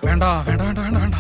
വേണ്ട വേണ്ട വേണ്ട വേണ്ട വേണ്ട.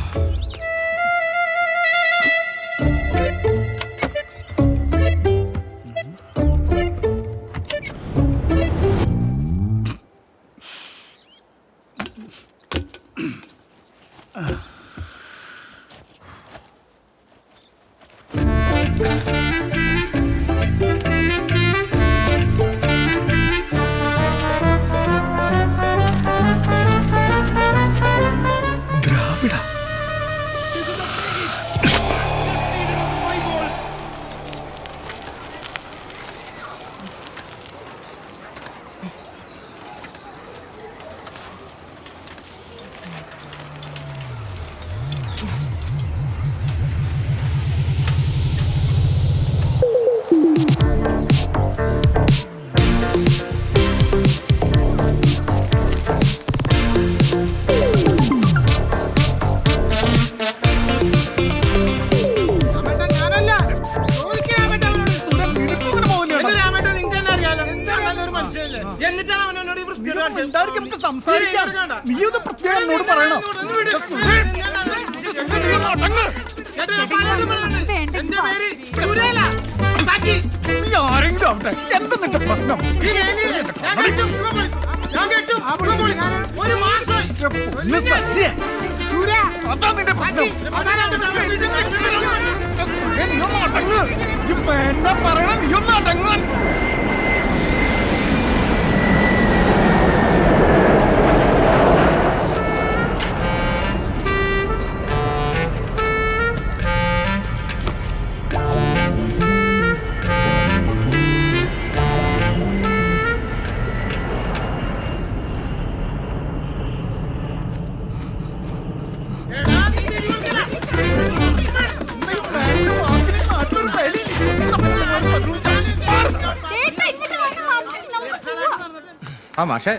ആ മാഷെ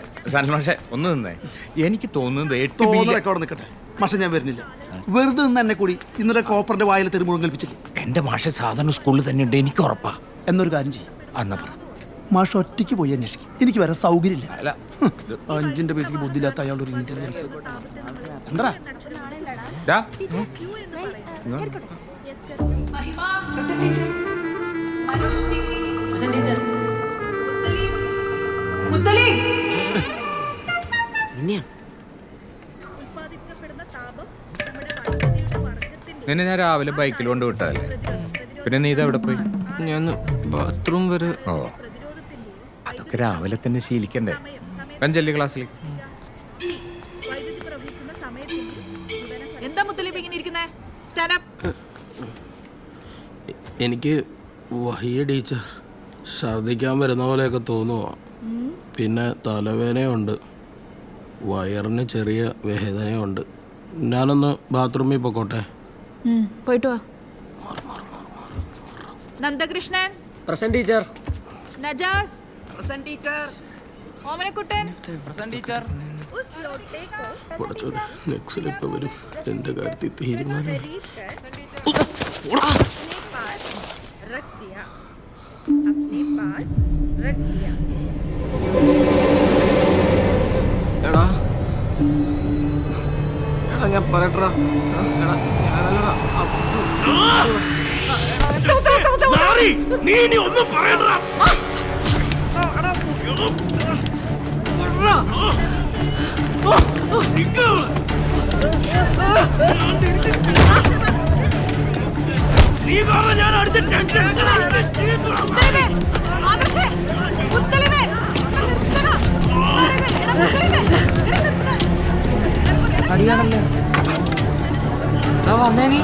മാഷെ ഒന്ന് നിന്നേ. എനിക്ക് തോന്നുന്നത് നിൽക്കട്ടെ മാഷെ, ഞാൻ വരുന്നില്ല. വെറുതെ നിന്ന് എന്നെ കൂടി ഇന്നലെ കോപ്പറിന്റെ വായിൽ തെരുമുഴും കൽപ്പിച്ചില്ലേ? എന്റെ മാഷെ സാധാരണ സ്കൂളിൽ തന്നെ ഉണ്ട്, എനിക്ക് ഉറപ്പാ. എന്നൊരു കാര്യം ചെയ്യും, എന്നാ പറ. മാഷ് ഒറ്റയ്ക്ക് പോയി അന്വേഷിക്കും. എനിക്ക് വരാൻ സൗകര്യമില്ല. അല്ല, 5ന്റെ പൈസക്ക് ബുദ്ധിയില്ലാത്ത അയാളുടെ ഒരു ഇന്റലിജൻസ് എന്താ? നിന്നെ ഞാൻ രാവിലെ ബൈക്കിൽ കൊണ്ട് വിട്ടതല്ലേ, പിന്നെ നീ ഇതെവിടെ പോയി? ഞാൻ ബാത്റൂം വരെ. ഓ, അതൊക്കെ രാവിലെ തന്നെ ശീലിക്കണ്ടേ. അഞ്ചല്ലി ക്ലാസ്സിലേക്ക്. എന്താ മുത്തലീബ് ഇങ്ങനെ ഇരിക്കുന്നേ? Stand up. എനിക്ക് വഹിയ ടീച്ചർ ഛർദിക്കാൻ വരുന്ന പോലെയൊക്കെ തോന്നുക. പിന്നെ തലവേദനയുണ്ട്, വയറിന് ചെറിയ വേദനയുണ്ട്. ഞാനൊന്ന് ബാത്റൂമിൽ പോയിക്കോട്ടെ? പോയിട്ട് വാ. Nandakrishnan present teacher. Najas present teacher. Omanakuttan present teacher. നെക്സ്റ്റിലിപ്പോ വരും എന്റെ കാര്യത്തിൽ തീരുമാനം. എടാ ഞാൻ പറയട്ടാ, അടിയാണല്ലേ വന്നേ നീ.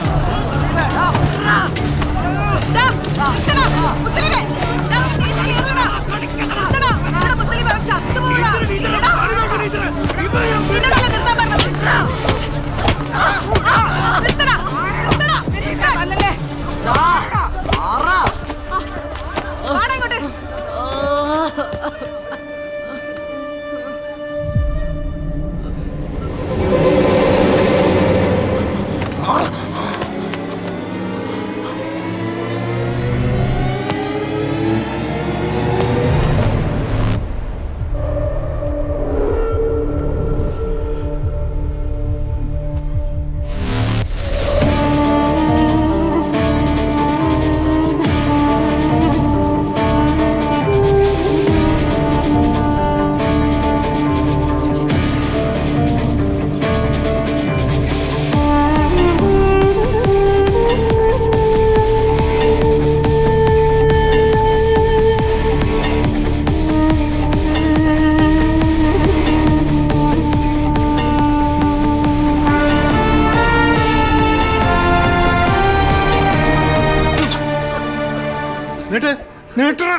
നീട്ടടാ.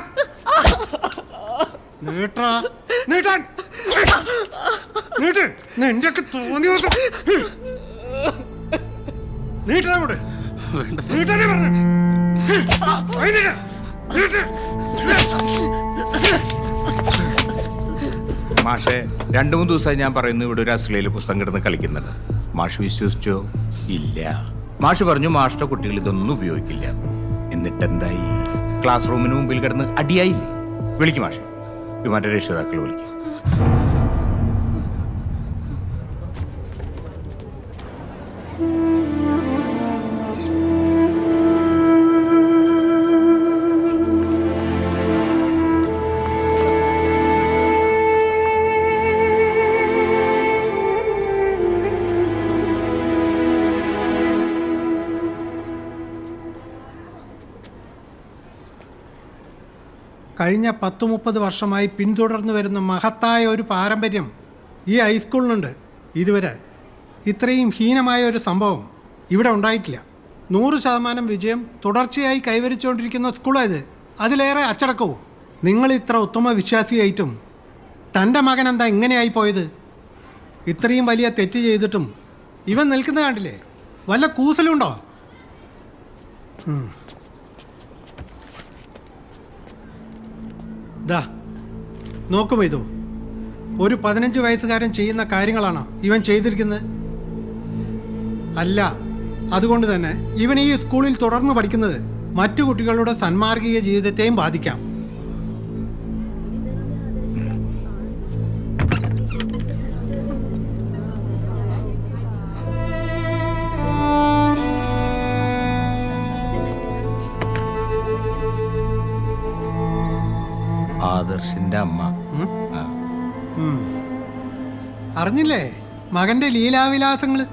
നീട്ടാ. നീട്ടാൻ. നീട്ട്. നിന്റെയൊക്കെ തോന്നി ദിവസം നീട്ടണം അങ്ങോട്ട്. നീട്ടാനേ പറഞ്ഞു. മാഷെ 2-3 ദിവസമായി ഞാൻ പറയുന്നു ഇവിടെ ഒരു അശ്ലീല പുസ്തകം കിടന്ന് കളിക്കുന്നുണ്ട്. മാഷ് വിശ്വസിച്ചോ? ഇല്ല. മാഷ് പറഞ്ഞു മാഷിന്റെ കുട്ടികൾ ഇതൊന്നും ഉപയോഗിക്കില്ല. എന്നിട്ട് എന്തായി? ക്ലാസ് റൂമിന് മുമ്പിൽ കിടന്ന് അടിയായില്ലേ? വിളിക്കും മാഷെ, ഇവന്റെ രക്ഷിതാക്കൾ വിളിക്കും. കഴിഞ്ഞ 10-30 വർഷമായി പിന്തുടർന്നു വരുന്ന മഹത്തായ ഒരു പാരമ്പര്യം ഈ ഹൈസ്കൂളിനുണ്ട്. ഇതുവരെ ഇത്രയും ഹീനമായ ഒരു സംഭവം ഇവിടെ ഉണ്ടായിട്ടില്ല. 100% വിജയം തുടർച്ചയായി കൈവരിച്ചുകൊണ്ടിരിക്കുന്ന സ്കൂളായത്. അതിലേറെ അച്ചടക്കവും. നിങ്ങൾ ഇത്ര ഉത്തമ വിശ്വാസിയായിട്ടും തൻ്റെ മകൻ എന്താ ഇങ്ങനെയായി പോയത്? ഇത്രയും വലിയ തെറ്റ് ചെയ്തിട്ടും ഇവൻ നിൽക്കുന്ന കണ്ടില്ലേ? വല്ല കൂസലുണ്ടോ? ദാ നോക്കും, ഇതോ ഒരു 15 വയസ്സുകാരൻ ചെയ്യുന്ന കാര്യങ്ങളാണോ ഇവൻ ചെയ്തിരിക്കുന്നത്? അല്ല. അതുകൊണ്ട് തന്നെ ഇവൻ ഈ സ്കൂളിൽ തുടർന്ന് പഠിക്കുന്നത് മറ്റു കുട്ടികളുടെ സന്മാർഗിക ജീവിതത്തെയും ബാധിക്കാം. ആദർശിന്റെ അമ്മ. അറിഞ്ഞില്ലേ മകന്റെ ലീലാവിലാസങ്ങള്?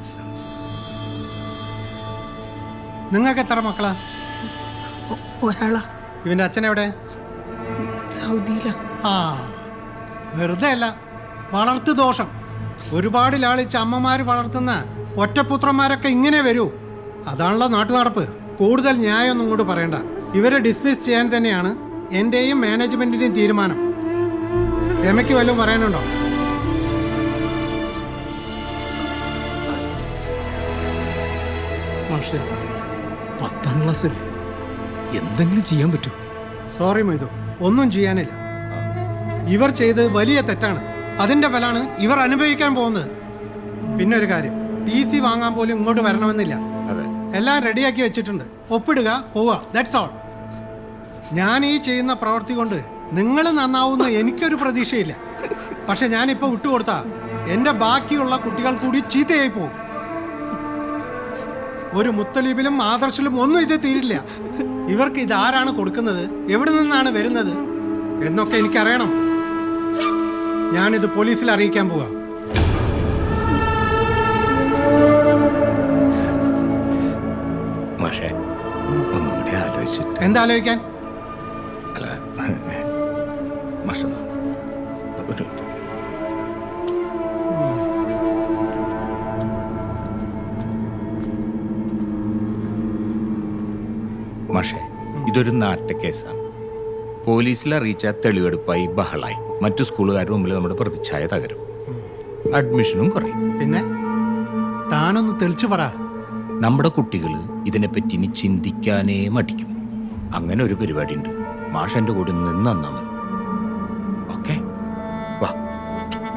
നിങ്ങൾക്ക് എത്ര മക്കളാ? ഒരാളാ. ഇവന്റെ അച്ഛൻ എവിടെ? സൗദിയിലാ. ആ, വെറുതെ അല്ല, വളർത്തു ദോഷം. ഒരുപാട് ലാളിച്ച് അമ്മമാര് വളർത്തുന്ന ഒറ്റപുത്രന്മാരൊക്കെ ഇങ്ങനെ വരൂ. അതാണല്ലോ നാട്ടു നടപ്പ്. കൂടുതൽ ന്യായമൊന്നും ഇങ്ങോട്ട് പറയണ്ട. ഇവരെ ഡിസ്മിസ് ചെയ്യാൻ തന്നെയാണ് എന്റെയും മാനേജ്മെന്റിന്റെയും തീരുമാനം. രമയ്ക്ക് വല്ലതും പറയാനുണ്ടോ? മാഷെ 10ാം ക്ലാസ്സല്ലേ, എന്തെങ്കിലും ചെയ്യാൻ പറ്റുമോ? സോറി മൊയ്തു, ഒന്നും ചെയ്യാനില്ല. ഇവർ ചെയ്ത് വലിയ തെറ്റാണ്. അതിന്റെ ഫലാണ് ഇവർ അനുഭവിക്കാൻ പോകുന്നത്. പിന്നെ ഒരു കാര്യം, TC വാങ്ങാൻ പോലും ഇങ്ങോട്ട് വരണമെന്നില്ല. എല്ലാം റെഡിയാക്കി വെച്ചിട്ടുണ്ട്. ഒപ്പിടുക, പോവുക, ദാറ്റ്സ് ഓൾ. ഞാൻ ഈ ചെയ്യുന്ന പ്രവൃത്തി കൊണ്ട് നിങ്ങൾ നന്നാവുന്ന എനിക്കൊരു പ്രതീക്ഷയില്ല. പക്ഷെ ഞാനിപ്പോൾ വിട്ടുകൊടുത്താ എൻ്റെ ബാക്കിയുള്ള കുട്ടികൾ കൂടി ചീത്തയായി പോകും. ഒരു മുത്തലീബിലും ആദർശിലും ഒന്നും ഇത് തീരില്ല. ഇവർക്ക് ഇതാരാണ് കൊടുക്കുന്നത്, എവിടെ നിന്നാണ് വരുന്നത് എന്നൊക്കെ എനിക്കറിയണം. ഞാനിത് പോലീസിൽ അറിയിക്കാൻ പോവാ. മാഷെ ഒന്നുകൂടി ആലോചിച്ചിട്ട്. എന്താലോചിക്കാൻ? അല്ല മാഷ ഒരു മാഷെ, ഇതൊരു നാട്ടുകേസാണ്. പോലീസിൽ അറിയിച്ചാൽ തെളിവെടുപ്പായി ബഹളായി. മറ്റു സ്കൂളുകാരുടെ മുമ്പിൽ നമ്മുടെ പ്രതിച്ഛായ തകരും, അഡ്മിഷനും കുറയും. പിന്നെ താനൊന്ന് തെളിച്ചു പറ. നമ്മുടെ കുട്ടികൾ ഇതിനെപ്പറ്റി ഇനി ചിന്തിക്കാനേ മടിക്കും. അങ്ങനെ ഒരു പരിപാടി ഉണ്ട്. മാഷന്റെ കൂടെ നിന്ന് നന്നാ മതി. ഓക്കെ, വാ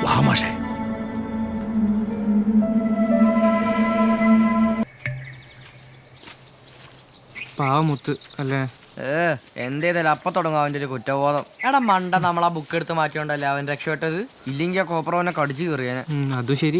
വാ മാഷേ. പാവമുത്ത് അല്ലേ? എന്തേതായാലും അപ്പൊ തുടങ്ങും അവന്റെ ഒരു കുറ്റബോധം. എടാ മണ്ട, നമ്മളാ ബുക്ക് എടുത്ത് മാറ്റിയോണ്ടല്ലേ അവൻ രക്ഷപ്പെട്ടത്. ഇല്ലെങ്കിൽ ആ കോപ്പറവനെ കടിച്ചു കയറിയാനെ. അതും ശരി.